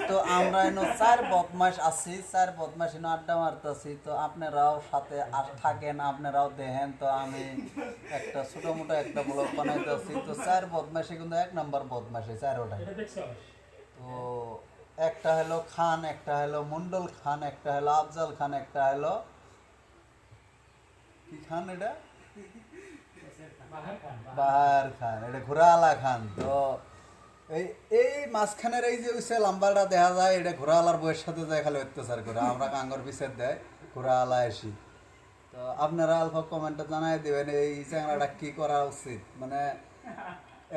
তো আমরা এনো চার বদমাস আছি, চার বদমাস এনো আড্ডা মারতেছি। তো আপনারাও সাথে থাকেন, আপনারাও দেখেন। তো আমি একটা ছোট মোটো একটা ব্লগ বানাইতেছি। তো চার বদমাসি কিন্তু এক নম্বর বদমাসি চারোটাই। তো একটা হলো খান, একটা হলো মন্ডল খান, একটা হলো আফজাল খান, একটা হলো কি খান, এটা বাহার খান, এটা ঘোড়াওয়ালা খান। তো এই এই মাঝখানের এই যে উইসে লাম্বাটা দেখা যায়, এটা ঘোড়াওয়ালার বইয়ের সাথে যায় খালি অত্যাচার করে, আমরা কাঙ্গর পিছের দেয় ঘোড়াওয়ালা আসি। তো আপনারা অল্প কমেন্টে জানাই দেবেন এই চ্যাংড়াটা কি করা উচিত। মানে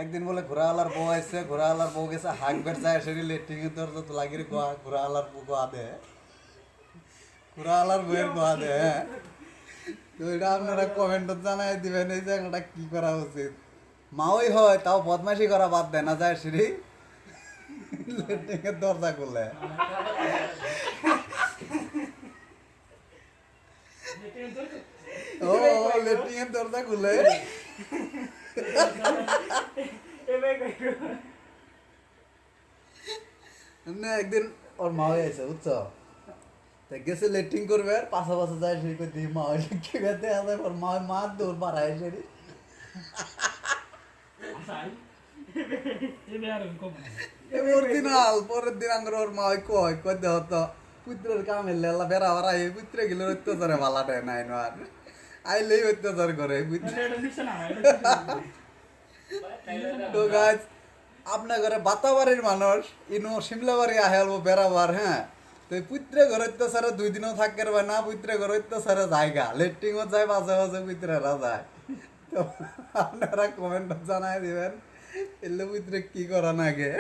একদিন বলে ঘোড়াওয়ালার বউ আছে, ঘোড়াওয়ালার বউ গেছে হাঁকবের যায় সেটি লেট্রিনের দরজা তো লাগিয়ে ঘোড়াওয়ালার বউ গোয়া দেয়, ঘোড়াওয়ালার বউয়ের গোয়া দেয়। হ্যাঁ, তো এটা আপনারা কমেন্টে জানাই দিবেন এই চ্যাংড়াটা কি করা উচিত। মাওই হয় তাও বদমাইশি করা বাদ দেয় না যায় সিঁড়ি লেট্রিনের দরজা খুলে। ও লেট্রিনের দরজা খুলে একদিন ওর মা হয়ে আছে বুঝছো, গেছে লেট্রিন করবে আর পাশাপাশি যায় সেই করতে মা হয় লিখে গেতে আছে ওর মা মার দৌড় পাড়ায় সেটি অরিজিনাল। পরের দিন আঙ্গুর ওর মা কয় কয় দেহ তো পুত্রের কামে লেলা বেড়া ওরা এই পুত্রে গেলে অত্যাচারে ভালা দেয় নাই আর আইলেই অত্যাচার করে তো গাছ আপনার ঘরে বাতাবাড়ির মানুষ ইনো শিমলাবাড়ি আহে অল্প বেড়াবার। হ্যাঁ, তো পুত্রে ঘর অত্যাচারে 2 দিনও থাকতে পারে না, পুত্রে ঘর অত্যাচারে জায়গা লেট্রিনও যায় মাঝে মাঝে পুত্রেরা যায়। তো আপনারা কমেন্ট জানাই দিবেন এলে পুত্রে কি করা নাগে।